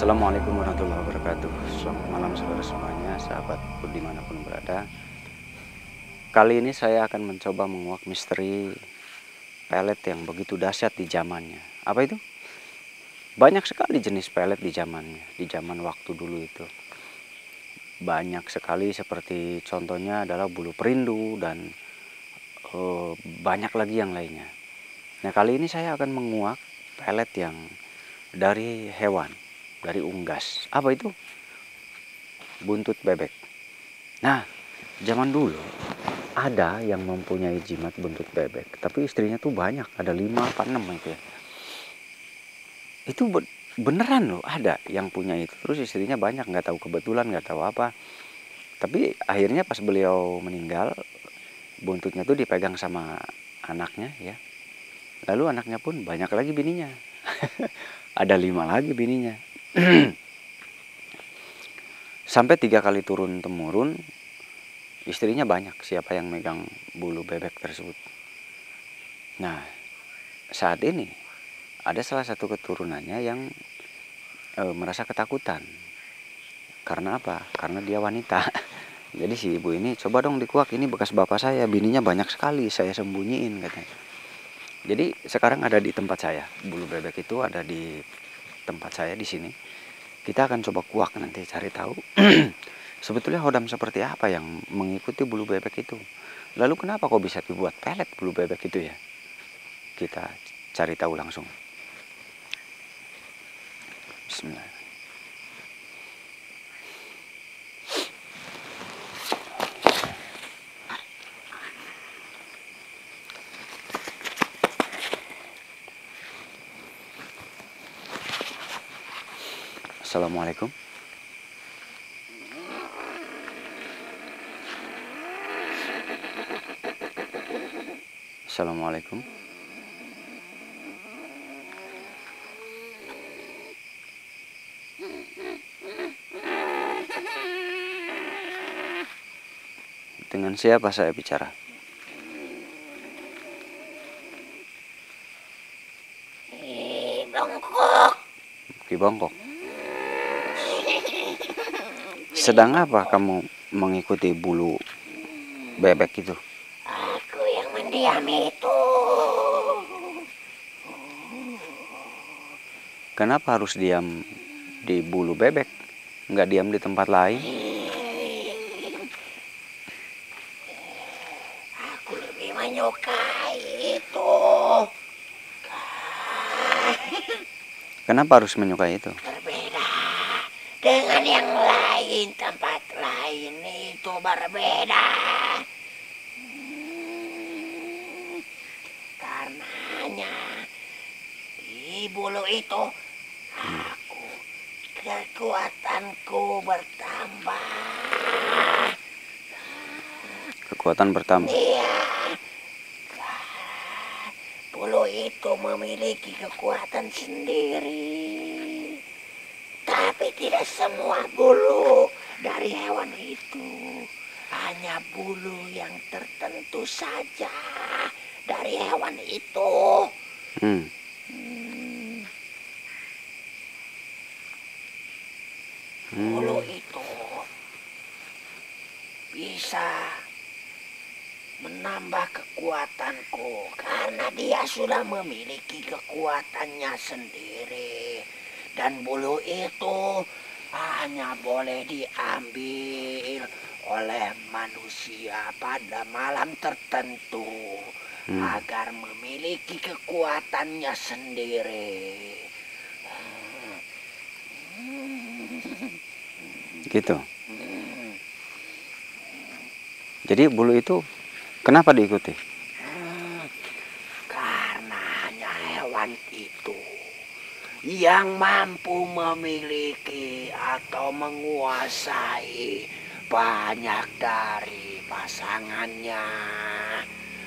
Assalamualaikum warahmatullahi wabarakatuh. Selamat malam saudara semuanya, sahabatku dimanapun berada. Kali ini saya akan mencoba menguak misteri pelet yang begitu dahsyat di zamannya. Apa itu? Banyak sekali jenis pelet di zamannya, di zaman waktu dulu itu. Banyak sekali, seperti contohnya adalah bulu perindu dan banyak lagi yang lainnya. Nah, kali ini saya akan menguak pelet yang dari hewan, dari unggas. Apa itu? Buntut bebek. Nah, zaman dulu ada yang mempunyai jimat buntut bebek, tapi istrinya tuh banyak, ada 5 apa 6 itu ya. Itu beneran loh, ada yang punya itu. Terus istrinya banyak, nggak tahu kebetulan, nggak tahu apa. Tapi akhirnya pas beliau meninggal, buntutnya tuh dipegang sama anaknya ya. Lalu anaknya pun banyak lagi bininya. Ada 5 lagi bininya. Sampai 3 kali turun temurun, istrinya banyak siapa yang megang bulu bebek tersebut. Nah, saat ini ada salah satu keturunannya yang merasa ketakutan. Karena apa? Karena dia wanita. Jadi si ibu ini, coba dong dikuak, ini bekas bapak saya, bininya banyak sekali, saya sembunyiin katanya. Jadi sekarang ada di tempat saya, bulu bebek itu ada di tempat saya di sini. Kita akan coba kuak nanti, cari tahu sebetulnya hodam seperti apa yang mengikuti bulu bebek itu. Lalu kenapa kok bisa dibuat pelet bulu bebek itu ya? Kita cari tahu langsung. Bismillah. Assalamualaikum. Assalamualaikum. Dengan siapa saya bicara? Bongkok. Ki Bongkok. Sedang apa kamu mengikuti bulu bebek itu? Aku yang mendiam itu. Kenapa harus diam di bulu bebek? Nggak diam di tempat lain? Aku lebih menyukai itu. Kenapa harus menyukai itu? Berbeda dengan yang lain, tempat lain itu berbeda. Karenanya di bulu itu kekuatanku bertambah. Kekuatan bertambah. Iya, bulu itu memiliki kekuatan sendiri. Tapi tidak semua bulu dari hewan itu. Hanya bulu yang tertentu saja dari hewan itu. Bulu itu bisa menambah kekuatanku karena dia sudah memiliki kekuatannya sendiri. Dan bulu itu hanya boleh diambil oleh manusia pada malam tertentu agar memiliki kekuatannya sendiri. Gitu. Jadi bulu itu kenapa diikuti? Karena hanya hewan itu yang mampu memiliki atau menguasai banyak dari pasangannya.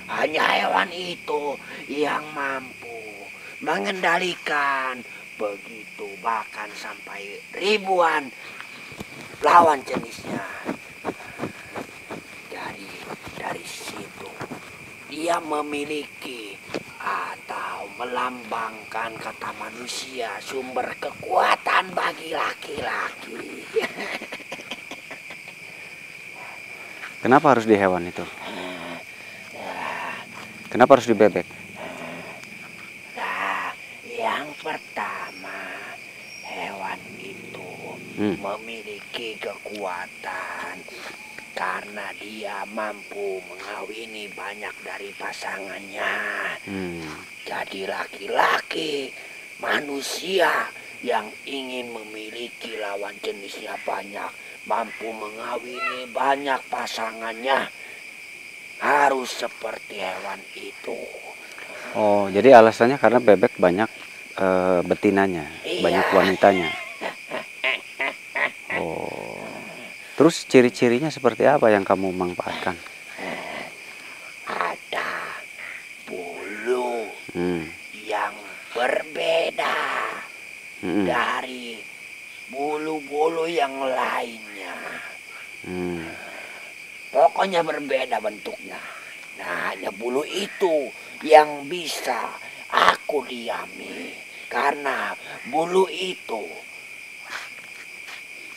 Hanya hewan itu yang mampu mengendalikan begitu bahkan sampai ribuan lawan jenisnya. Dari situ dia memiliki atau melambangkan kata manusia sumber kekuatan. bukan bagi laki-laki. Kenapa harus di hewan itu? Kenapa harus di bebek? Nah, yang pertama, hewan itu memiliki kekuatan karena dia mampu mengawini banyak dari pasangannya. Jadi laki-laki, manusia yang ingin memiliki lawan jenisnya banyak, mampu mengawini banyak pasangannya, harus seperti hewan itu. Oh, jadi alasannya karena bebek banyak betinanya, Iya. banyak wanitanya. Oh, terus ciri-cirinya seperti apa yang kamu manfaatkan? Ada bulu Hmm. yang berbeda dari bulu-bulu yang lainnya. Pokoknya berbeda bentuknya. Nah, hanya bulu itu yang bisa aku diami. Karena bulu itu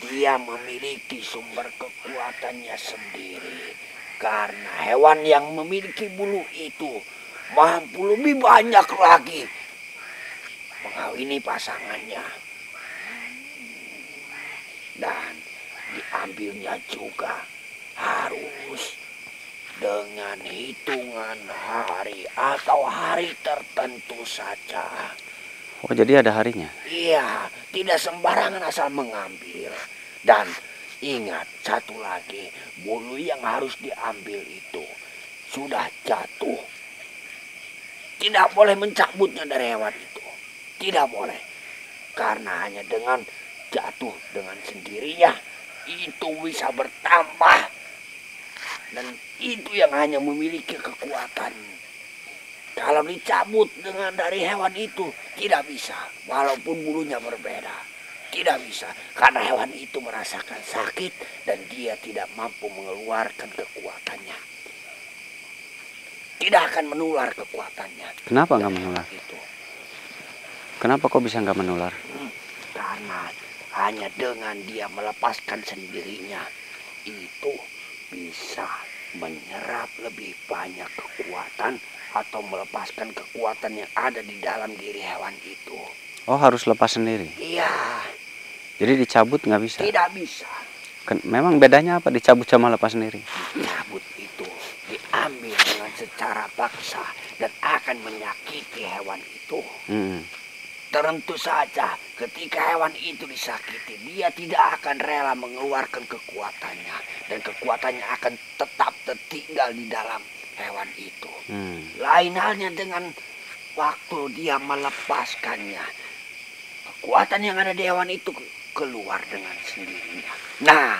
dia memiliki sumber kekuatannya sendiri. Karena hewan yang memiliki bulu itu mampu lebih banyak lagi mengawini pasangannya. Dan diambilnya juga harus dengan hitungan hari atau hari tertentu saja. Oh, jadi ada harinya? Iya, tidak sembarangan asal mengambil. Dan ingat satu lagi, bulu yang harus diambil itu sudah jatuh. Tidak boleh mencabutnya dari hewan itu. Tidak boleh. Karena hanya dengan jatuh dengan sendirinya, itu bisa bertambah. Dan itu yang hanya memiliki kekuatan. Kalau dicabut dengan dari hewan itu, tidak bisa. Walaupun bulunya berbeda. Tidak bisa. Karena hewan itu merasakan sakit dan dia tidak mampu mengeluarkan kekuatannya. Tidak akan menular kekuatannya. Kenapa nggak menular? Itu. Kenapa kok bisa nggak menular? Karena hanya dengan dia melepaskan sendirinya, itu bisa menyerap lebih banyak kekuatan atau melepaskan kekuatan yang ada di dalam diri hewan itu. Oh, harus lepas sendiri? Iya. Jadi dicabut nggak bisa? Tidak bisa. Memang bedanya apa dicabut sama lepas sendiri? Dicabut itu diambil dengan secara paksa dan akan menyakiti hewan itu. Tentu saja ketika hewan itu disakiti, dia tidak akan rela mengeluarkan kekuatannya. Dan kekuatannya akan tetap tertinggal di dalam hewan itu. Lain halnya dengan waktu dia melepaskannya. Kekuatan yang ada di hewan itu keluar dengan sendirinya. Nah,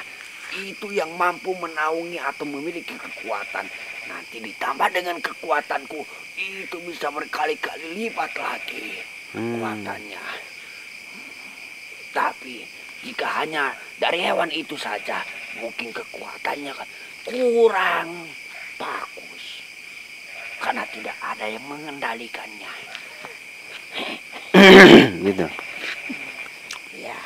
itu yang mampu menaungi atau memiliki kekuatan. Nanti ditambah dengan kekuatanku, itu bisa berkali-kali lipat lagi kekuatannya. Tapi jika hanya dari hewan itu saja, mungkin kekuatannya kan kurang bagus. Karena tidak ada yang mengendalikannya. Gitu. Ya.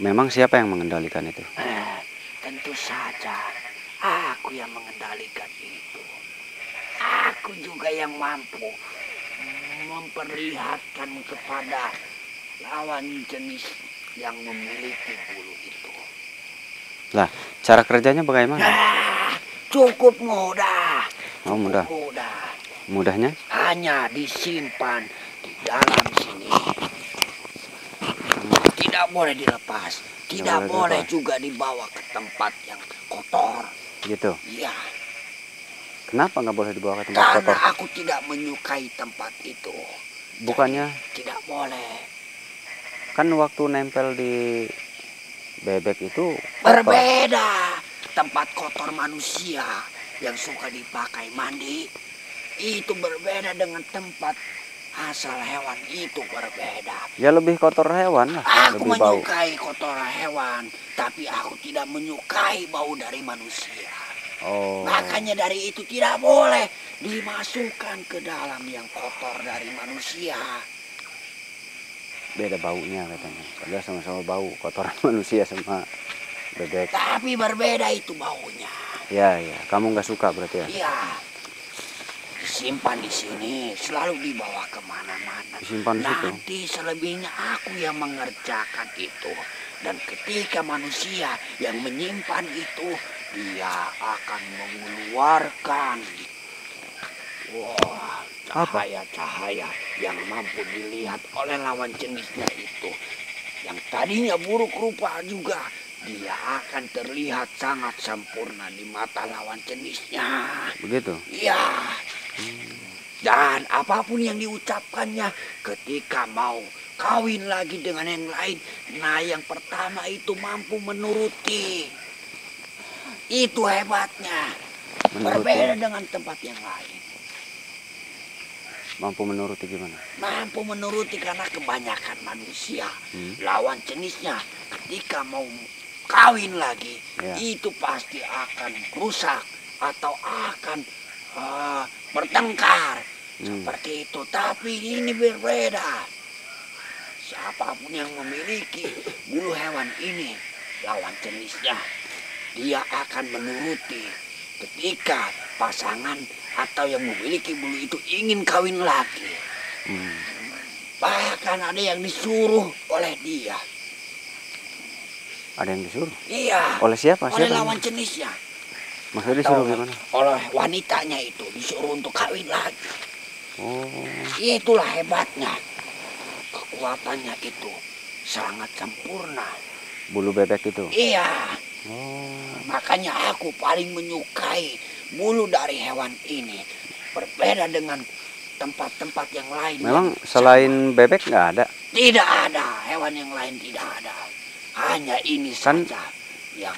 Memang siapa yang mengendalikan itu? Tentu saja aku yang mengendalikan itu. Aku juga yang mampu memperlihatkan kepada lawan jenis yang memiliki bulu itu. Lah, cara kerjanya bagaimana? Cukup mudah. Oh, mudah. Mudahnya? Hanya disimpan di dalam sini. Tidak boleh dilepas. Tidak boleh juga dibawa ke tempat yang kotor. Gitu? Iya. Kenapa nggak boleh dibawa ke tempat Karena kotor? aku tidak menyukai tempat itu. Bukannya? Jadi, tidak boleh. Kan waktu nempel di bebek itu Berbeda. Tempat kotor manusia yang suka dipakai mandi, itu berbeda dengan tempat asal hewan itu berbeda. Ya lebih kotor hewan lah. Aku lebih bau. menyukai kotoran hewan, tapi aku tidak menyukai bau dari manusia. Oh. Makanya dari itu tidak boleh dimasukkan ke dalam yang kotor dari manusia. Beda baunya katanya. Padahal sama-sama bau, kotoran manusia sama bebek. Tapi berbeda itu baunya. Ya, ya. Kamu nggak suka berarti ya? Iya. Disimpan di sini, selalu dibawa kemana-mana. Disimpan di situ. Nanti selebihnya aku yang mengerjakan itu. Dan ketika manusia yang menyimpan itu, dia akan mengeluarkan cahaya-cahaya yang mampu dilihat oleh lawan jenisnya itu. Yang tadinya buruk rupa juga, dia akan terlihat sangat sempurna di mata lawan jenisnya. Begitu? Iya. Dan apapun yang diucapkannya ketika mau kawin lagi dengan yang lain, nah yang pertama itu mampu menuruti. Itu hebatnya. Berbeda dengan tempat yang lain. Mampu menuruti gimana? Mampu menuruti karena kebanyakan manusia. Lawan jenisnya ketika mau kawin lagi, itu pasti akan rusak atau akan bertengkar. Seperti itu. Tapi ini berbeda. Siapapun yang memiliki bulu hewan ini, lawan jenisnya, dia akan menuruti ketika pasangan atau yang memiliki bulu itu ingin kawin lagi. Bahkan ada yang disuruh oleh dia. Ada yang disuruh? Iya. Oleh siapa? Oleh lawan jenisnya. Maksudnya disuruh gimana? Oleh wanitanya itu disuruh untuk kawin lagi. Oh. Itulah hebatnya. Kekuatannya itu sangat sempurna. Bulu bebek itu? Iya. Oh. Makanya aku paling menyukai bulu dari hewan ini. Berbeda dengan tempat-tempat yang lain. Memang selain bebek nggak ada? Tidak ada. Hewan yang lain tidak ada. Hanya ini saja yang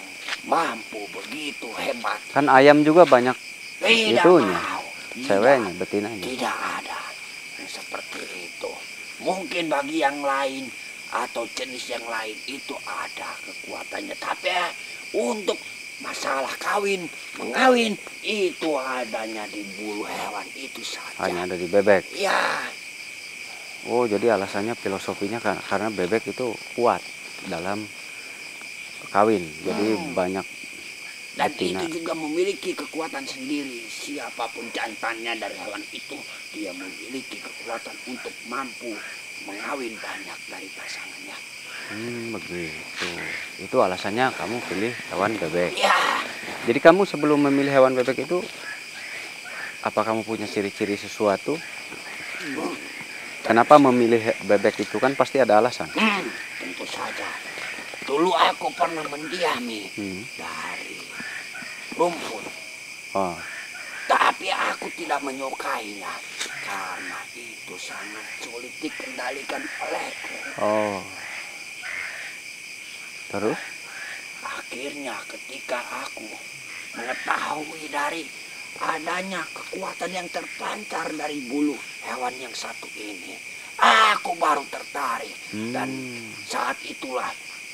mampu begitu hebat. Kan ayam juga banyak tidak itunya. Mau. Ceweknya, betinanya. Tidak ada. Seperti itu. Mungkin bagi yang lain atau jenis yang lain itu ada kekuatannya. Tapi untuk masalah kawin, mengawin, itu adanya di bulu hewan itu saja. Hanya ada di bebek? Ya. Oh, jadi alasannya filosofinya karena bebek itu kuat dalam kawin. Jadi banyak dan betina. Itu juga memiliki kekuatan sendiri. Siapapun jantannya dari hewan itu, dia memiliki kekuatan untuk mampu mengawin banyak dari pasangannya. Begitu. Itu alasannya kamu pilih hewan bebek. Ya. Jadi kamu sebelum memilih hewan bebek itu, apa kamu punya ciri-ciri sesuatu? Kenapa memilih bebek itu? Kan pasti ada alasan. Tentu saja. Dulu aku pernah mendiami dari rumput. Oh. Tapi aku tidak menyukainya karena itu sangat sulit dikendalikan olehku. Oh. Terus? Akhirnya ketika aku mengetahui dari adanya kekuatan yang terpancar dari bulu hewan yang satu ini, aku baru tertarik. Dan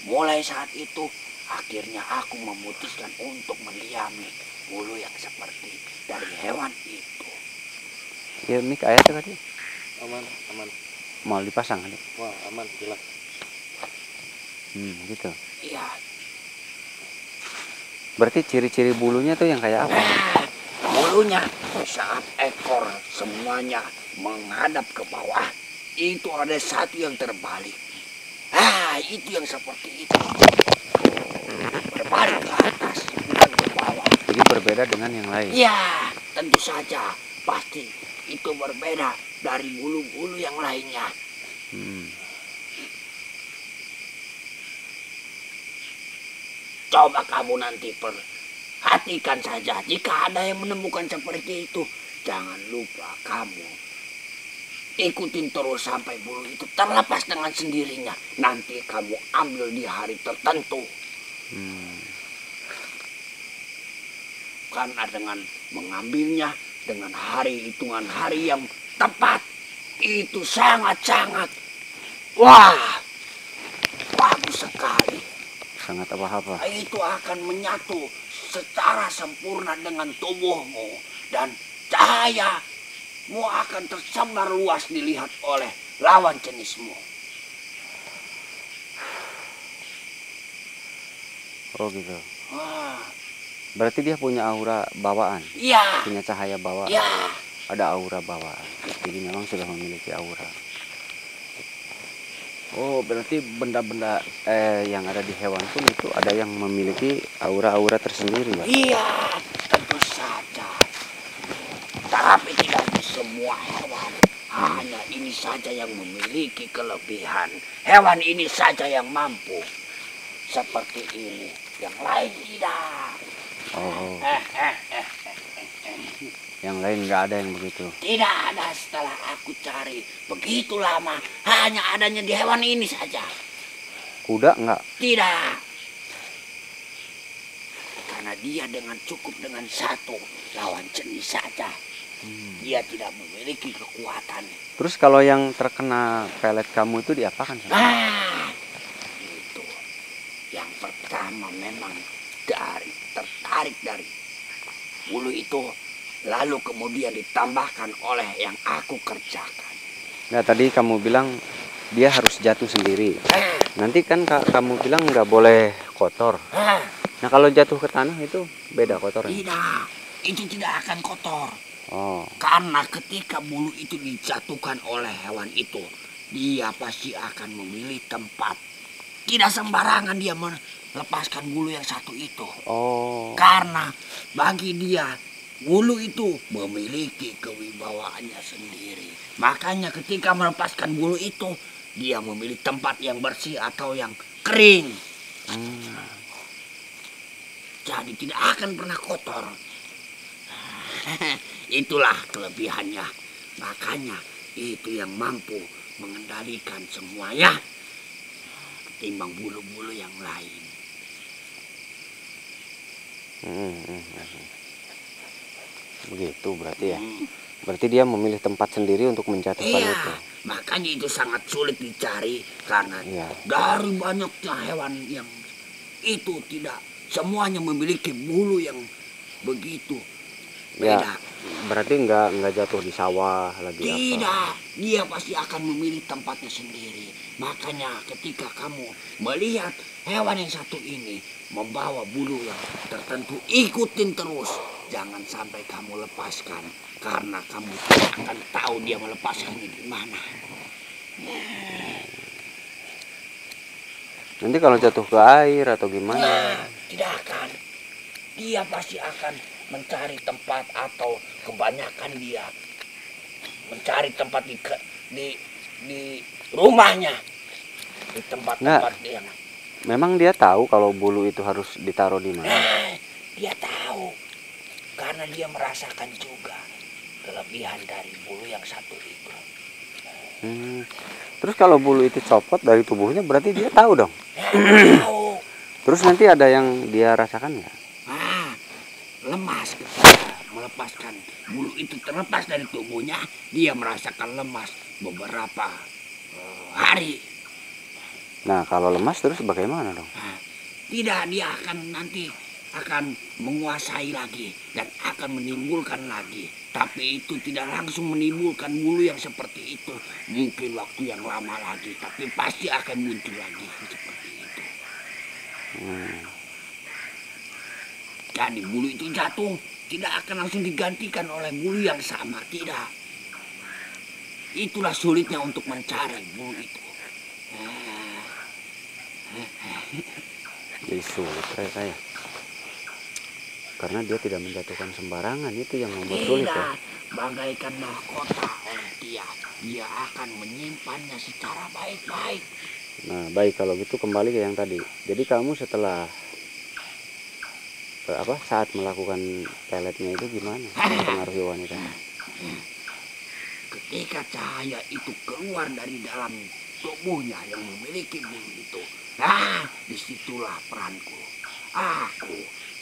mulai saat itu, akhirnya aku memutuskan untuk mendiami bulu yang seperti dari hewan itu. Ya, mik ayatnya tadi. Aman. Mau dipasang tadi? Wah, aman, jelas. Gitu. Iya. Berarti ciri-ciri bulunya tuh yang kayak apa? Bulunya saat ekor semuanya menghadap ke bawah, itu ada satu yang terbalik. Itu yang seperti itu. Berbalik ke atas, bukan ke bawah. Jadi berbeda dengan yang lain? Ya, tentu saja. Pasti itu berbeda dari bulu-bulu yang lainnya. Coba kamu nanti perhatikan saja. Jika ada yang menemukan seperti itu, jangan lupa kamu ikutin terus sampai bulu itu terlepas dengan sendirinya. Nanti kamu ambil di hari tertentu. Karena dengan mengambilnya dengan hitungan hari yang tepat, itu sangat-sangat bagus sekali. Sangat apa-apa? Itu akan menyatu secara sempurna dengan tubuhmu dan cahayamu akan tersebar luas dilihat oleh lawan jenismu. Oh gitu. Wah. Berarti dia punya aura bawaan. Iya. Punya cahaya bawaan. Iya. Ada aura bawaan. Jadi memang sudah memiliki aura. Oh, berarti benda-benda yang ada di hewan pun itu ada yang memiliki aura-aura tersendiri, Pak? Iya, tentu saja. Tapi tidak di semua hewan. Hanya ini saja yang memiliki kelebihan. Hewan ini saja yang mampu. Seperti ini. Yang lain tidak. Oh. Yang lain nggak ada yang begitu? Tidak ada setelah aku cari. Begitu lama. Hanya adanya di hewan ini saja. Kuda nggak? Tidak. Karena dia cukup dengan satu lawan jenis saja. Dia tidak memiliki kekuatan. Terus kalau yang terkena pelet kamu itu diapakan? Itu. Yang pertama memang tertarik dari bulu itu. Lalu kemudian ditambahkan oleh yang aku kerjakan. Nah tadi kamu bilang dia harus jatuh sendiri. Nanti kan kamu bilang nggak boleh kotor. Nah kalau jatuh ke tanah itu beda kotornya? Tidak, itu tidak akan kotor. Oh. Karena ketika bulu itu dijatuhkan oleh hewan itu, dia pasti akan memilih tempat. Tidak sembarangan dia melepaskan bulu yang satu itu. Oh. Karena bagi dia bulu itu memiliki kewibawaannya sendiri. Makanya ketika melepaskan bulu itu, dia memilih tempat yang bersih atau yang kering. Jadi tidak akan pernah kotor. Itulah kelebihannya. Makanya itu yang mampu mengendalikan semuanya. Ketimbang bulu-bulu yang lain. Begitu berarti ya. Berarti dia memilih tempat sendiri untuk menjatuhkan itu. Makanya itu sangat sulit dicari karena dari banyaknya hewan yang itu tidak semuanya memiliki bulu yang begitu beda. Berarti nggak jatuh di sawah lagi. Tidak, dia pasti akan memilih tempatnya sendiri. Makanya ketika kamu melihat hewan yang satu ini membawa bulu yang tertentu, ikutin terus. Jangan sampai kamu lepaskan, karena kamu tidak akan tahu dia melepaskannya di mana. Nanti kalau jatuh ke air atau gimana? Tidak akan. Dia pasti akan mencari tempat atau kebanyakan dia mencari tempat di rumahnya, di tempat-tempat dia. Memang dia tahu kalau bulu itu harus ditaruh di mana? Dia tahu. Karena dia merasakan juga kelebihan dari bulu yang satu itu. Terus kalau bulu itu copot dari tubuhnya berarti dia tahu dong? Tahu. Terus nanti ada yang dia rasakan nggak? Lemas ketika melepaskan bulu itu terlepas dari tubuhnya, dia merasakan lemas beberapa hari. Nah kalau lemas terus bagaimana dong? Tidak, dia akan menguasai lagi dan akan menimbulkan lagi. Tapi itu tidak langsung menimbulkan bulu yang seperti itu. Mungkin waktu yang lama lagi, tapi pasti akan muncul lagi seperti itu. Jadi bulu itu jatuh tidak akan langsung digantikan oleh bulu yang sama, tidak. Itulah sulitnya untuk mencari bulu itu. Jadi sulit saya. Karena dia tidak menjatuhkan sembarangan, itu yang membuat sulit ya. Bagaikan mahkota oleh dia. Dia akan menyimpannya secara baik-baik. Nah baik, kalau gitu kembali ke yang tadi. Jadi kamu setelah saat melakukan peletnya itu gimana mempengaruhi wanita? Ketika cahaya itu keluar dari dalam tubuhnya yang memiliki bulu itu, disitulah peranku. Aku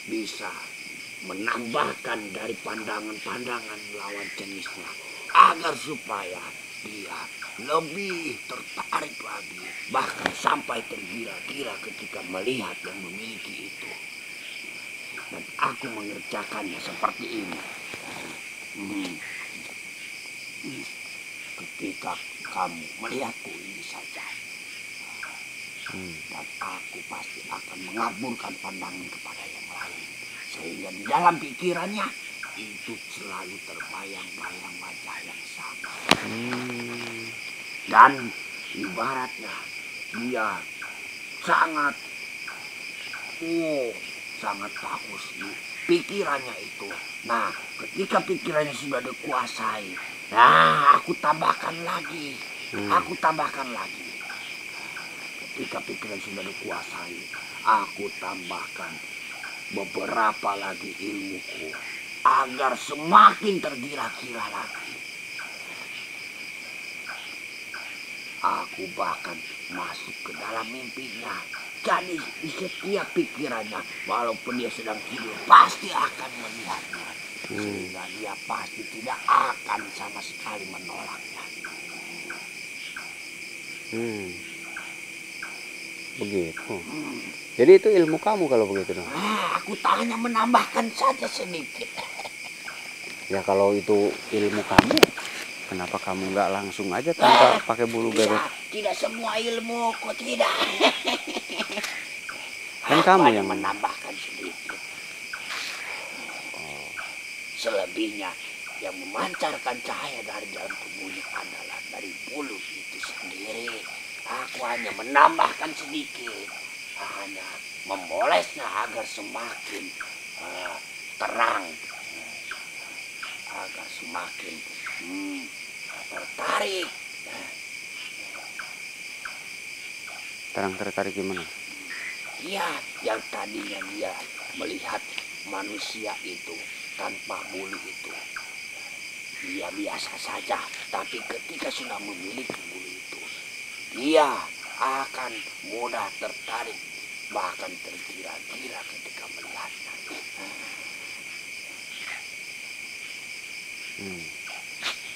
bisa menambahkan dari pandangan-pandangan lawan jenisnya agar supaya dia lebih tertarik lagi, bahkan sampai tergila-gila ketika melihat yang memiliki itu. dan aku mengerjakannya seperti ini. Ketika kamu melihatku ini saja, dan aku pasti akan mengaburkan pandangan kepada yang lain, sehingga di dalam pikirannya itu selalu terbayang-bayang wajah yang sama. Dan ibaratnya dia sangat bagus di pikirannya itu. Nah, ketika pikirannya sudah dikuasai, nah aku tambahkan lagi. Ketika pikiran sudah dikuasai, aku tambahkan beberapa lagi ilmuku agar semakin tergila-gila lagi. Aku bahkan masuk ke dalam mimpinya. Jadi di setiap pikirannya, walaupun dia sedang tidur, pasti akan melihatnya. Sehingga dia pasti tidak akan sama sekali menolaknya. Begitu. Jadi itu ilmu kamu kalau begitu dong? Aku hanya menambahkan saja sedikit. Ya kalau itu ilmu kamu, kenapa kamu nggak langsung aja tanpa pakai bulu bebek? Tidak semua ilmu kok tidak. Kan kamu yang menambahkan sedikit. Selebihnya yang memancarkan cahaya dari dalam tubuhnya adalah dari bulu itu sendiri. Aku hanya menambahkan sedikit, hanya memolesnya agar semakin terang, agar semakin tertarik. tertarik gimana? Iya, yang tadinya dia melihat manusia itu tanpa bulu itu, dia biasa saja. Tapi ketika sudah memiliki bulu itu, dia akan mudah tertarik, bahkan tergila-gila ketika melihatnya.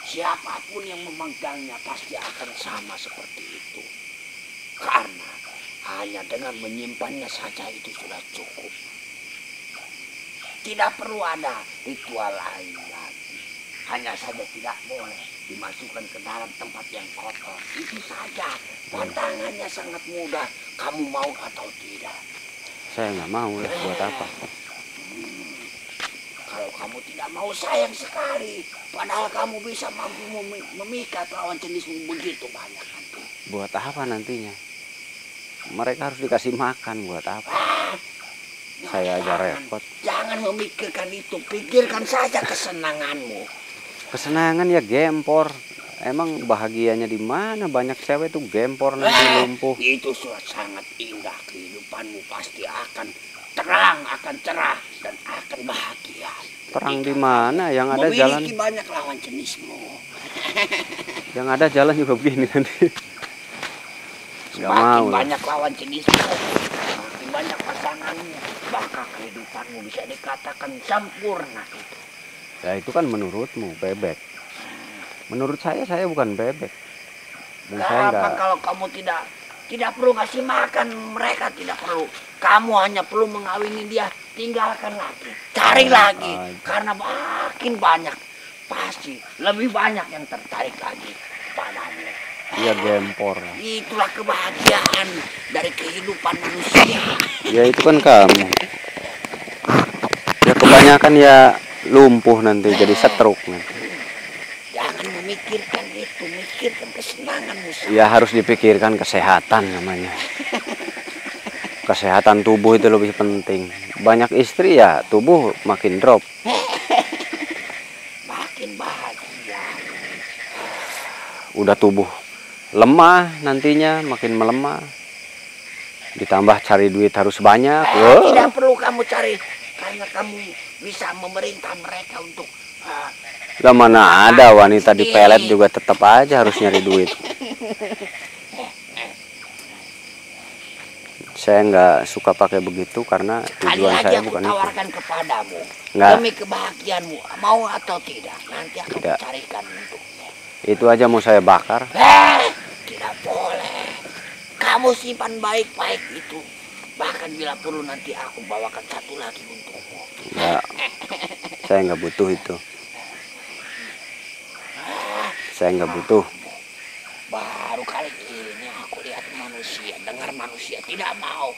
Siapapun yang memegangnya pasti akan sama seperti itu. Karena hanya dengan menyimpannya saja itu sudah cukup. Tidak perlu ada ritual lain lagi. Hanya saja tidak boleh dimasukkan ke dalam tempat yang kotor. Itu saja. Pantangannya sangat mudah. Kamu mau atau tidak? Saya nggak mau lah, buat apa? Kalau kamu tidak mau, sayang sekali. Padahal kamu bisa mampu memikat lawan jenismu begitu banyak nanti. Buat apa nantinya? Mereka harus dikasih makan, buat apa? Saya aja repot. Jangan memikirkan itu, pikirkan saja kesenanganmu. Kesenangan ya gempor. Emang bahagianya di mana? Banyak cewek tuh gempor nanti lumpuh. Itu sudah sangat indah. Kehidupanmu pasti akan terang, akan cerah, dan akan bahagia. Terang di mana? Yang ada jalan. Memiliki banyak lawan jenismu. Yang ada jalan juga begini nanti. Semakin banyak lawan jenismu, semakin banyak pasanganmu, maka kehidupanmu bisa dikatakan sempurna. Ya itu kan menurutmu bebek. Menurut saya bukan bebek. Dan saya enggak... kalau kamu tidak perlu ngasih makan mereka, tidak perlu. Kamu hanya perlu mengawini dia, tinggalkan lagi, cari lagi. Karena makin banyak, pasti lebih banyak yang tertarik lagi padamu. Iya gempor. Itulah kebahagiaan dari kehidupan manusia. Ya itu kan kamu. Ya kebanyakan ya lumpuh nanti jadi stroke nanti. Jangan memikirkan itu, mikirkan kesenanganmu. Ya harus dipikirkan kesehatan namanya. Kesehatan tubuh itu lebih penting. Banyak istri ya tubuh makin drop. Makin bahagia. Udah tubuh lemah nantinya makin melemah. Ditambah cari duit harus banyak. Tidak perlu kamu cari, karena kamu bisa memerintah mereka untuk lah mana ada wanita di pelet juga tetap aja harus nyari duit. Saya nggak suka pakai begitu karena tujuan saya bukan itu. Tawarkan kepadamu Nggak. demi kebahagiaanmu, mau atau tidak, nanti aku carikan untukmu. Itu aja mau saya bakar. Tidak boleh. Kamu simpan baik-baik itu. Bahkan bila perlu nanti aku bawakan satu lagi untukmu. Enggak, saya nggak butuh itu. Saya nggak butuh. Baru kali ini aku lihat manusia, dengar manusia tidak mau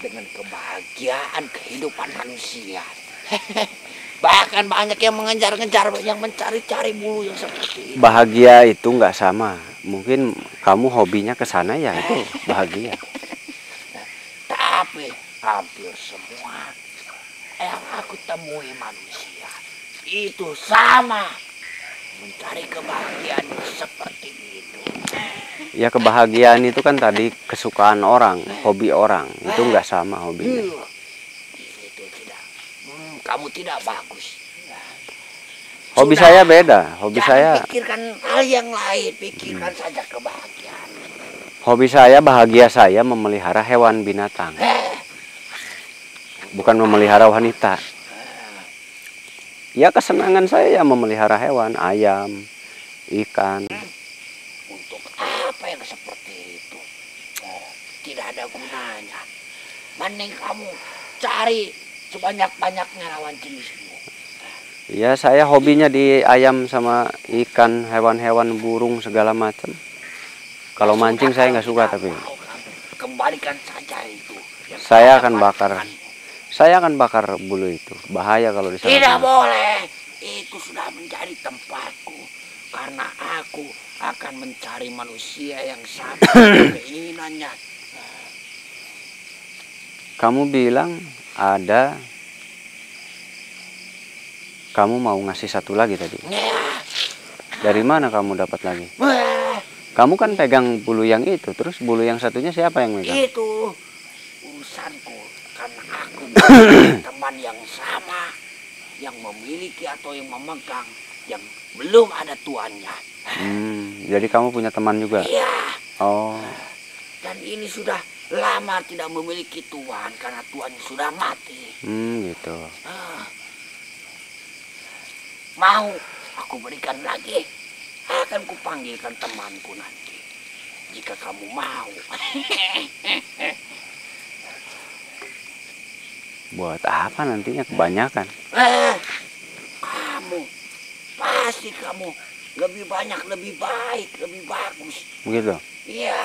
dengan kebahagiaan kehidupan manusia. Bahkan banyak yang mengejar-ngejar, yang mencari-cari bulu yang seperti itu. Bahagia itu nggak sama. Mungkin kamu hobinya ke sana ya, itu bahagia. Tapi hampir semua yang aku temui manusia itu sama, mencari kebahagiaan seperti itu. Ya kebahagiaan itu kan tadi kesukaan orang, hobi orang. Itu nggak sama hobinya. Itu tidak. Kamu tidak bagus. Hobi Sudah. saya beda. Hobi Jangan saya, pikirkan hal yang lain, pikirkan saja kebahagiaan. hobi saya bahagia saya memelihara hewan binatang. Bukan memelihara wanita. Ya kesenangan saya ya memelihara hewan, ayam, ikan. Untuk apa yang seperti itu? Tidak ada gunanya. Mending kamu cari sebanyak-banyaknya lawan jenismu. Ya saya hobinya di ayam sama ikan, hewan-hewan, burung segala macam. Kalau mancing saya nggak suka tapi. Kembalikan saja itu. Saya akan bakar. Saya akan bakar bulu itu. Bahaya kalau di sana. Tidak boleh. Itu sudah menjadi tempatku. Karena aku akan mencari manusia yang sama keinginannya. Kamu bilang ada. Kamu mau ngasih satu lagi tadi. Dari mana kamu dapat lagi? Kamu kan pegang bulu yang itu. Terus bulu yang satunya siapa yang megang? Itu urusanku. Karena aku teman yang sama, yang memiliki atau yang memegang, yang belum ada tuannya. Jadi kamu punya teman juga? Iya. Oh. Dan ini sudah lama tidak memiliki tuan karena tuannya sudah mati. Gitu. Mau aku berikan lagi? Akan kupanggilkan temanku nanti. Jika kamu mau. Buat apa nantinya kebanyakan? Kamu pasti kamu lebih banyak, lebih baik, lebih bagus. Begitu? Iya.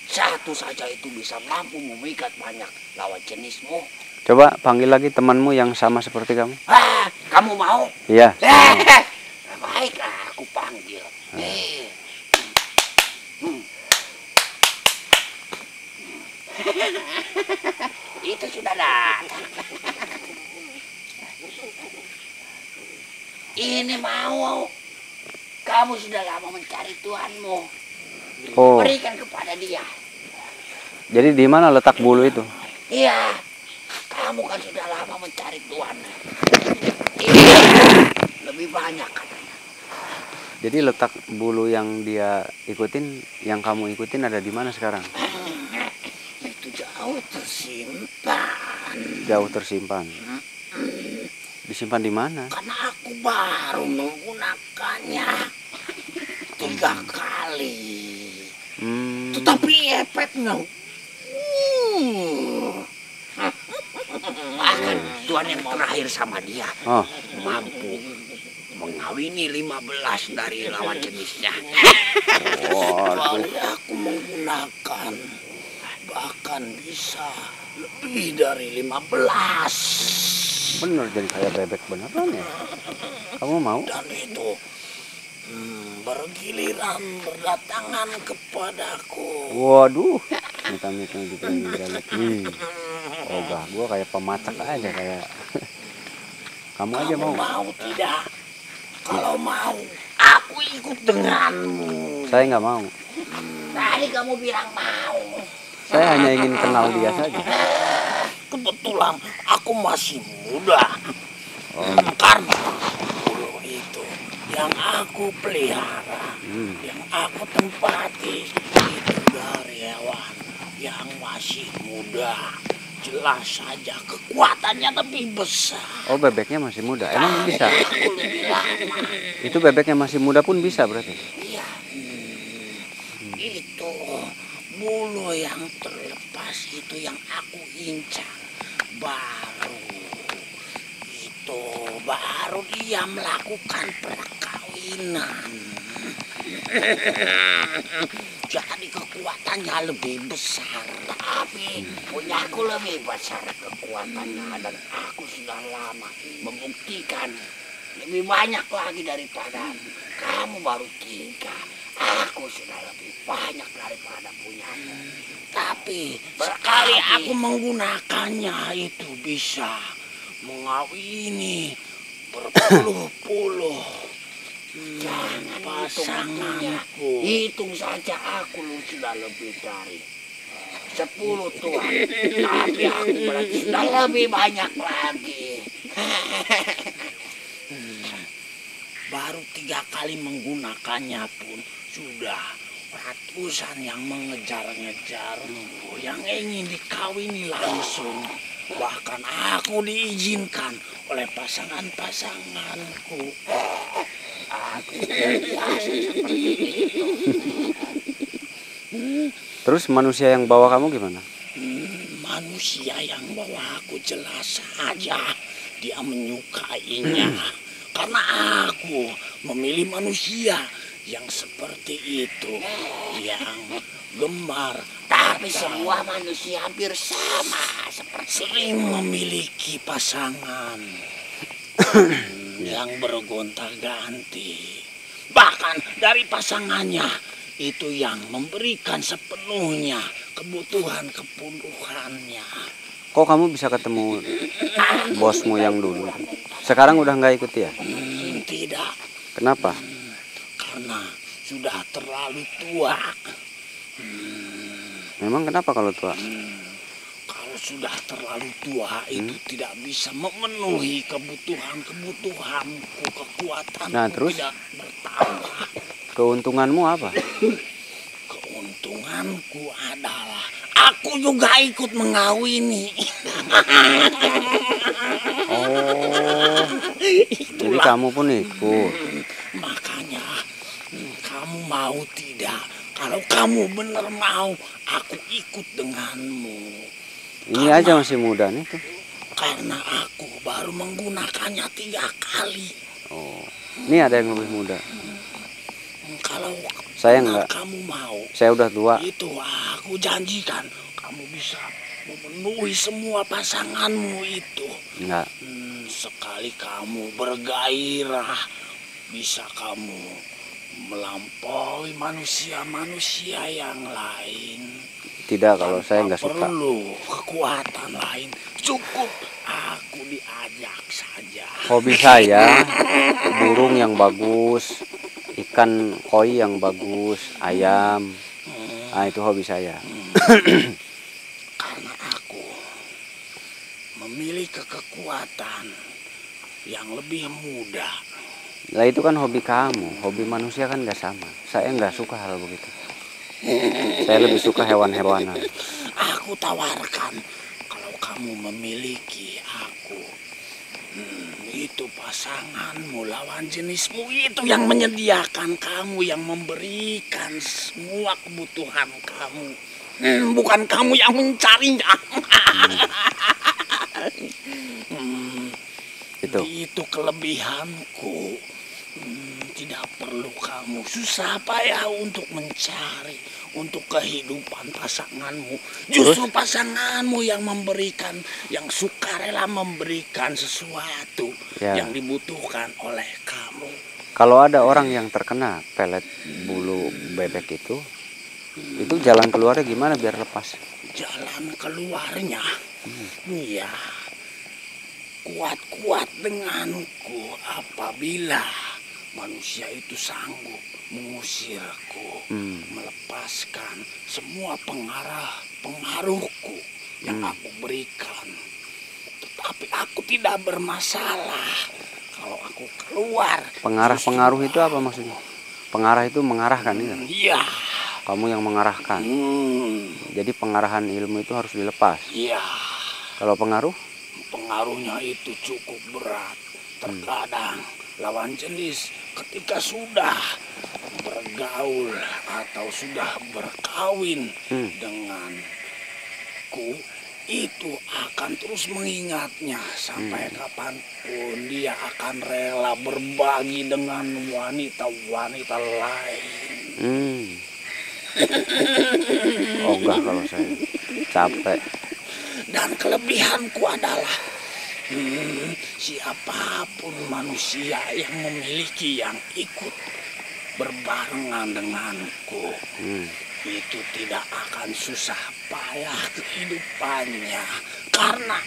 Satu saja itu bisa mampu memikat banyak lawan jenismu. Coba panggil lagi temanmu yang sama seperti kamu. Kamu mau? Iya. Baiklah, aku panggil. Itu sudah datang. Ini mau. Kamu sudah lama mencari Tuhanmu. Oh. Berikan kepada dia. Jadi di mana letak bulu itu? Iya. Kamu kan sudah lama mencari Tuhan. Iya. Lebih banyak katanya. Jadi letak bulu yang dia ikutin, yang kamu ikutin ada di mana sekarang? Itu jauh tersimpan. Jauh tersimpan. Disimpan di mana? Karena aku baru menggunakannya 3 kali. Tetapi efeknya bahkan Tuhan yang terakhir sama dia mampu mengawini 15 dari lawan jenisnya. Kali aku menggunakan bahkan bisa lebih dari 15. Bener jadi kayak bebek beneran ya? Kamu mau? Dan itu bergiliran berdatangan kepadaku. Waduh, minta-minta gitu lagi. Ogah, gua kayak pemacak aja kayak. Kamu aja mau? Mau tidak? Kalau mau, aku ikut denganmu. Saya nggak mau. Tadi kamu bilang mau. Saya hanya ingin kenal dia saja. Kebetulan aku masih muda. Karena bulu itu yang aku pelihara, yang aku tempati itu dari hewan yang masih muda. Jelas saja kekuatannya lebih besar. Oh, bebeknya masih muda. Emang bisa? Itu bebek yang masih muda pun bisa berarti? Iya. Itu bulu yang terlepas itu yang aku incar. Baru dia melakukan perkawinan. Jadi kekuatannya lebih besar. Tapi punyaku lebih besar kekuatannya. Dan aku sudah lama membuktikan lebih banyak lagi daripada kamu. Baru 3. Aku sudah lebih banyak daripada punyamu. Tapi sekali aku menggunakannya itu bisa mengawini berpuluh-puluh pasanganku. Hitung saja aku sudah lebih dari 10 tuan. Tapi aku berarti sudah lebih banyak lagi. Baru 3 kali menggunakannya pun sudah ratusan yang mengejar-ngejarku, yang ingin dikawini langsung. Bahkan aku diizinkan oleh pasangan-pasanganku. Aku biasa seperti itu. Terus manusia yang bawa kamu gimana? Manusia yang bawa aku jelas saja dia menyukainya. Karena aku memilih manusia yang seperti itu, yang gemar. Tapi semua manusia hampir sama, sering memiliki pasangan yang bergonta-ganti. Bahkan dari pasangannya itu yang memberikan sepenuhnya kebutuhannya. Kok kamu bisa ketemu bosmu yang dulu? Sekarang udah nggak ikut ya? Tidak. Kenapa? Karena sudah terlalu tua. Memang kenapa kalau tua? Kalau sudah terlalu tua itu tidak bisa memenuhi kebutuhanku, kekuatanku Nah, terus? tidak bertambah. Keuntunganmu apa? Keuntunganku adalah aku juga ikut mengawini. Oh, jadi kamu pun ikut. Makanya kamu mau tidak? Kalau kamu benar mau, aku ikut denganmu. Ini aja masih muda nih tuh. Karena aku baru menggunakannya 3 kali. Oh, ini ada yang lebih muda. Kalau Saya enggak. Kamu mau, Saya udah tua. itu aku janjikan kamu bisa memenuhi semua pasanganmu itu. Enggak. Sekali kamu bergairah, bisa kamu melampaui manusia-manusia yang lain. Tidak, kalau saya nggak suka. Perlu kekuatan lain, cukup aku diajak saja. Hobi saya burung yang bagus, ikan koi yang bagus, ayam. Nah, itu hobi saya. Karena aku memiliki kekuatan yang lebih mudah. Lah itu kan hobi kamu, hobi manusia kan nggak sama. Saya nggak suka hal begitu. Saya lebih suka hewan-hewanan. Aku tawarkan kalau kamu memiliki aku, itu pasanganmu, lawan jenismu itu yang menyediakan kamu, yang memberikan semua kebutuhan kamu, bukan kamu yang mencarinya. Itu kelebihanku. Tidak perlu kamu susah payah untuk mencari, untuk kehidupan pasanganmu. Justru pasanganmu yang memberikan, yang sukarela memberikan sesuatu yang dibutuhkan oleh kamu. Kalau ada orang yang terkena pelet bulu bebek itu jalan keluarnya gimana biar lepas? Jalan keluarnya, ya kuat-kuat denganku apabila manusia itu sanggup mengusirku, melepaskan semua pengaruhku yang aku berikan. Tetapi aku tidak bermasalah kalau aku keluar. Pengarah-pengaruh itu apa maksudnya? Pengarah itu mengarahkan itu? Iya. Kamu yang mengarahkan. Jadi pengarahan ilmu itu harus dilepas. Iya. Kalau pengaruh? Pengaruhnya itu cukup berat. Terkadang lawan jenis ketika sudah bergaul atau sudah berkawin denganku, itu akan terus mengingatnya sampai kapanpun dia akan rela berbagi dengan wanita-wanita lain. Oh enggak, kalau saya capek. Dan kelebihanku adalah siapapun manusia yang memiliki yang ikut berbarengan denganku, itu tidak akan susah payah kehidupannya, karena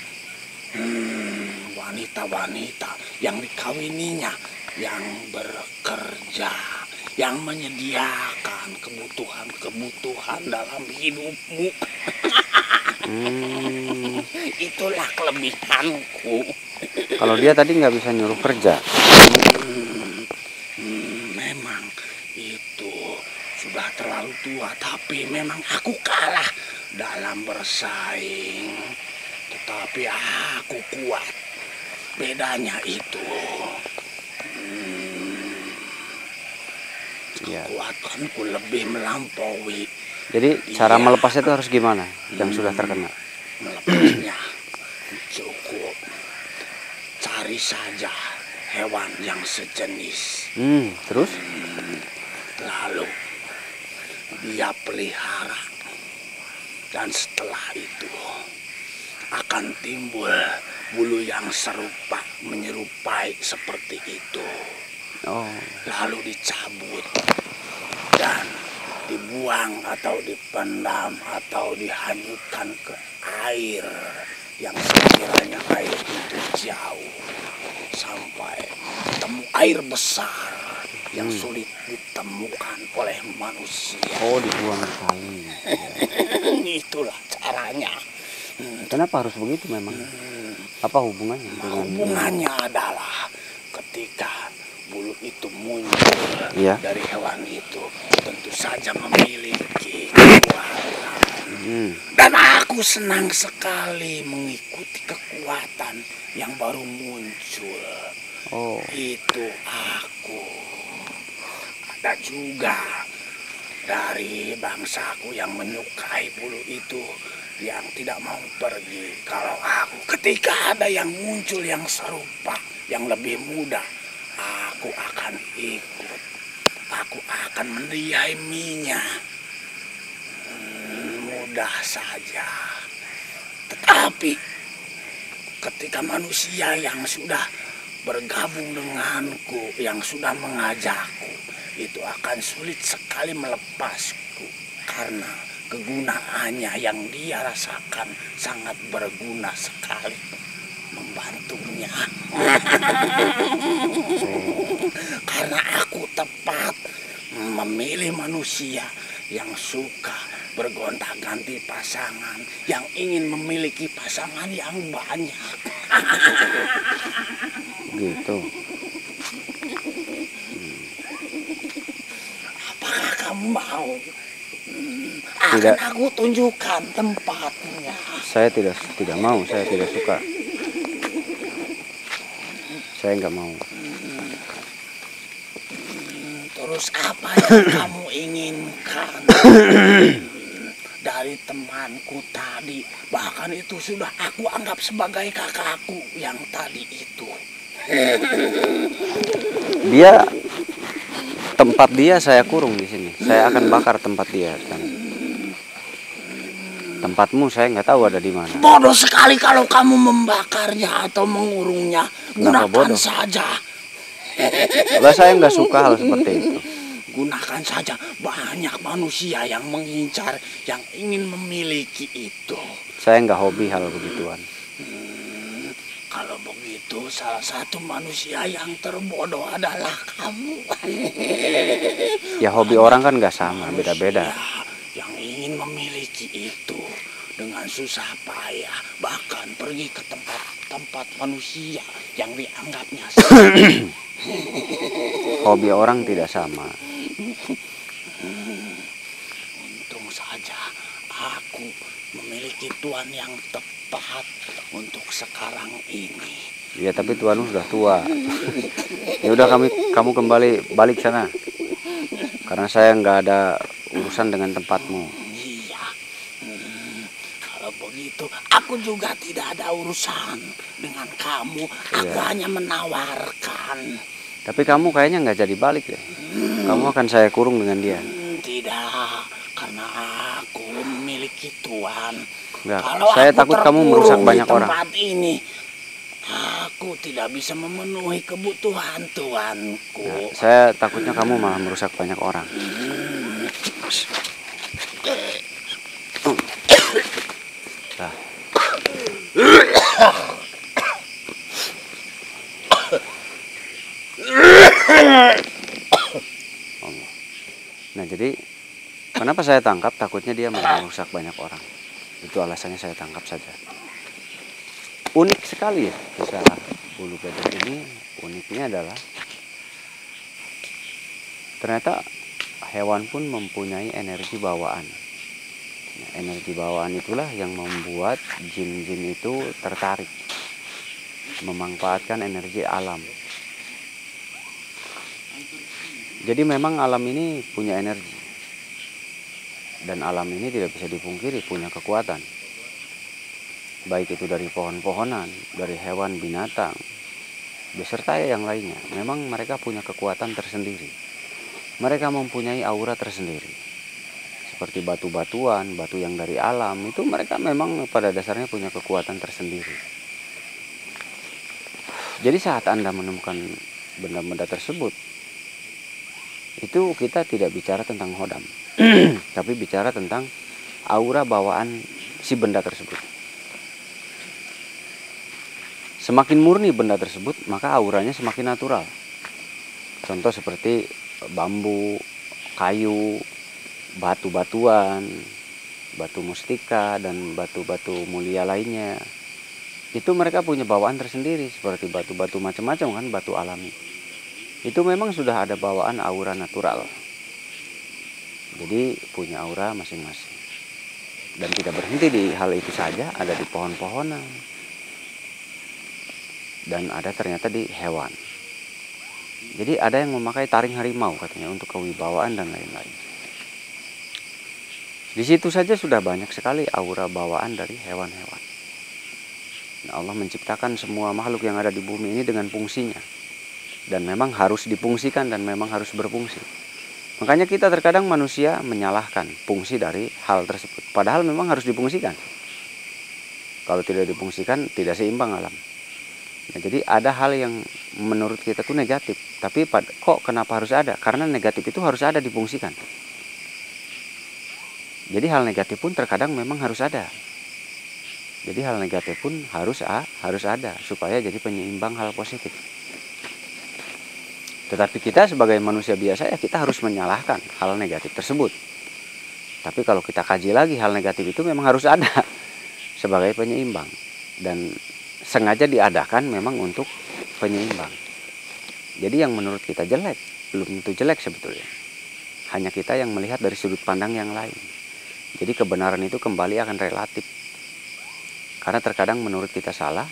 wanita-wanita yang dikawininya yang bekerja, yang menyediakan kebutuhan dalam hidupmu. Itulah kelebihanku. Kalau dia tadi nggak bisa nyuruh kerja. Memang itu sudah terlalu tua, tapi memang aku kalah dalam bersaing. Tetapi aku kuat. Bedanya itu. Kekuatanku lebih melampaui. Jadi cara melepasnya itu harus gimana? Yang sudah terkena. Melepasnya cukup cari saja hewan yang sejenis. Terus? Lalu dia pelihara. Dan setelah itu akan timbul bulu yang serupa, menyerupai seperti itu. Lalu dicabut dan dibuang atau dipendam atau dihanyutkan ke air yang sekiranya air itu jauh sampai ketemu air besar yang sulit ditemukan oleh manusia. Dibuang ke kali. Itulah caranya. Kenapa harus begitu memang? Apa hubungannya? Hubungannya adalah ketika bulu itu muncul dari hewan itu, tentu saja memiliki kekuatan. Dan aku senang sekali mengikuti kekuatan yang baru muncul. Itu aku. Ada juga dari bangsaku yang menyukai bulu itu, yang tidak mau pergi. Kalau aku, ketika ada yang muncul yang serupa, yang lebih muda, aku akan ikut. Aku akan mendiaminya. Mudah saja. Tetapi ketika manusia yang sudah bergabung denganku, yang sudah mengajakku, itu akan sulit sekali melepasku, karena kegunaannya yang dia rasakan sangat berguna sekali, membantunya. Karena aku tepat memilih manusia yang suka bergonta-ganti pasangan, yang ingin memiliki pasangan yang banyak. Gitu. Apakah kamu mau? Tidak. Akan aku tunjukkan tempatnya. Saya tidak mau, saya tidak suka. Saya nggak mau. Terus apa yang kamu inginkan dari temanku tadi? Bahkan itu sudah aku anggap sebagai kakakku yang tadi itu. Tempat dia saya kurung di sini. Saya akan bakar tempat dia. Tempatmu saya nggak tahu ada di mana. Bodoh sekali kalau kamu membakarnya atau mengurungnya. Gunakan saja. Kalau saya nggak suka hal seperti itu. Gunakan saja. Banyak manusia yang mengincar, yang ingin memiliki itu. Saya nggak hobi hal begituan. Kalau begitu, salah satu manusia yang terbodoh adalah kamu. Ya hobi orang kan nggak sama, beda-beda. Yang ingin memiliki itu dengan susah payah, bahkan pergi ke tempat-tempat manusia yang dianggapnya sama. Hobi orang tidak sama. Untung saja aku memiliki tuan yang tepat untuk sekarang ini. Ya tapi tuanmu sudah tua. Ya udah kamu kembali balik sana. Karena saya nggak ada urusan dengan tempatmu. Iya. Kalau begitu, aku juga tidak ada urusan dengan kamu. Aku hanya menawarkan. Tapi kamu kayaknya nggak jadi balik deh. Kamu akan saya kurung dengan dia. Tidak, karena aku memiliki tuan. Nggak, Kalau saya aku takut kamu merusak terkurung banyak di orang. tempat ini, aku tidak bisa memenuhi kebutuhan tuanku. Nah, saya takutnya kamu malah merusak banyak orang. Nah. Nah, jadi kenapa saya tangkap? Takutnya dia malah merusak banyak orang. Itu alasannya saya tangkap saja. Unik sekali ya kisah bulu bebek ini. Uniknya adalah ternyata hewan pun mempunyai energi bawaan. Nah, energi bawaan itulah yang membuat jin-jin itu tertarik memanfaatkan energi alam. Jadi memang alam ini punya energi. Dan alam ini tidak bisa dipungkiri punya kekuatan. Baik itu dari pohon-pohonan, dari hewan binatang, beserta yang lainnya. Memang mereka punya kekuatan tersendiri. Mereka mempunyai aura tersendiri. Seperti batu-batuan, batu yang dari alam, itu mereka memang pada dasarnya punya kekuatan tersendiri. Jadi saat Anda menemukan benda-benda tersebut, itu kita tidak bicara tentang hodam, tapi bicara tentang aura bawaan si benda tersebut. Semakin murni benda tersebut, maka auranya semakin natural. Contoh seperti bambu, kayu, batu-batuan, batu mustika, dan batu-batu mulia lainnya. Itu mereka punya bawaan tersendiri, seperti batu-batu macam-macam kan, batu alami. Itu memang sudah ada bawaan aura natural. Jadi punya aura masing-masing. Dan tidak berhenti di hal itu saja, ada di pohon-pohonan. Dan ada ternyata di hewan. Jadi ada yang memakai taring harimau katanya untuk kewibawaan dan lain-lain. Di situ saja sudah banyak sekali aura bawaan dari hewan-hewan. Nah, Allah menciptakan semua makhluk yang ada di bumi ini dengan fungsinya. Dan memang harus difungsikan dan memang harus berfungsi. Makanya kita terkadang manusia menyalahkan fungsi dari hal tersebut. Padahal memang harus difungsikan. Kalau tidak difungsikan, tidak seimbang alam. Nah, jadi ada hal yang menurut kita itu negatif. Tapi kok kenapa harus ada? Karena negatif itu harus ada difungsikan. Jadi hal negatif pun terkadang memang harus ada. Jadi hal negatif pun harus ada supaya jadi penyeimbang hal positif. Tetapi kita sebagai manusia biasa ya kita harus menyalahkan hal negatif tersebut. Tapi kalau kita kaji lagi hal negatif itu memang harus ada sebagai penyeimbang. Dan sengaja diadakan memang untuk penyeimbang. Jadi yang menurut kita jelek, belum tentu jelek sebetulnya. Hanya kita yang melihat dari sudut pandang yang lain. Jadi kebenaran itu kembali akan relatif. Karena terkadang menurut kita salah,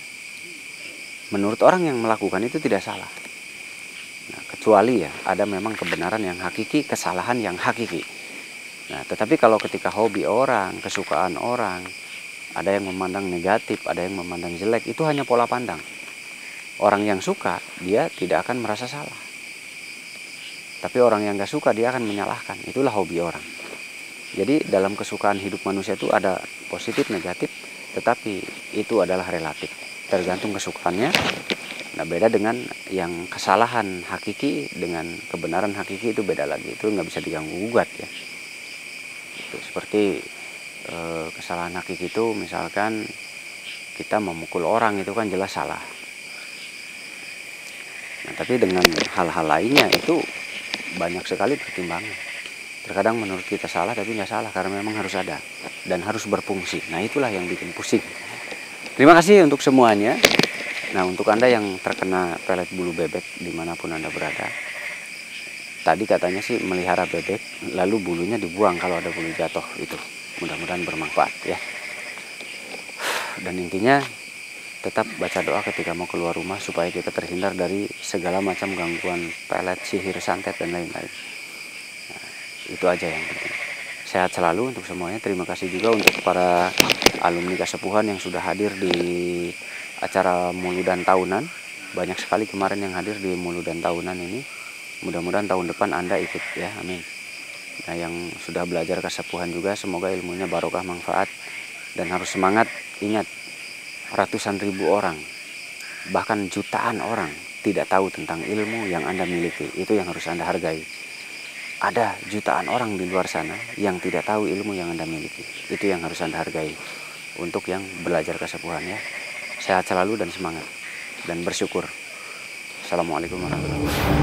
menurut orang yang melakukan itu tidak salah. Nah, kecuali ya ada memang kebenaran yang hakiki, kesalahan yang hakiki. Nah, tetapi kalau ketika hobi orang, kesukaan orang, ada yang memandang negatif, ada yang memandang jelek, itu hanya pola pandang. Orang yang suka, dia tidak akan merasa salah. Tapi orang yang gak suka, dia akan menyalahkan. Itulah hobi orang. Jadi dalam kesukaan hidup manusia itu ada positif, negatif, tetapi itu adalah relatif. Tergantung kesukaannya. Nah, beda dengan yang kesalahan hakiki dengan kebenaran hakiki itu beda lagi. Itu nggak bisa diganggu gugat ya. Itu seperti kesalahan hakiki itu misalkan kita memukul orang itu kan jelas salah. Nah, tapi dengan hal-hal lainnya itu banyak sekali pertimbangan. Terkadang menurut kita salah tapi nggak salah karena memang harus ada dan harus berfungsi. Nah, itulah yang bikin pusing. Terima kasih untuk semuanya. Nah, untuk Anda yang terkena pelet bulu bebek dimanapun Anda berada, tadi katanya sih melihara bebek, lalu bulunya dibuang kalau ada bulu jatuh itu. Mudah-mudahan bermanfaat ya. Dan intinya tetap baca doa ketika mau keluar rumah supaya kita terhindar dari segala macam gangguan pelet, sihir, santet, dan lain-lain. Itu aja yang penting. Sehat selalu untuk semuanya. Terima kasih juga untuk para alumni Kasepuhan yang sudah hadir di acara Muludan tahunan. Banyak sekali kemarin yang hadir di Muludan tahunan ini. Mudah-mudahan tahun depan Anda ikut ya, amin. Nah, yang sudah belajar Kasepuhan juga semoga ilmunya barokah, manfaat, dan harus semangat. Ingat, ratusan ribu orang, bahkan jutaan orang tidak tahu tentang ilmu yang Anda miliki. Itu yang harus Anda hargai. Ada jutaan orang di luar sana yang tidak tahu ilmu yang Anda miliki. Itu yang harus Anda hargai untuk yang belajar Kasepuhan ya. Sehat selalu dan semangat dan bersyukur. Assalamualaikum warahmatullahi wabarakatuh.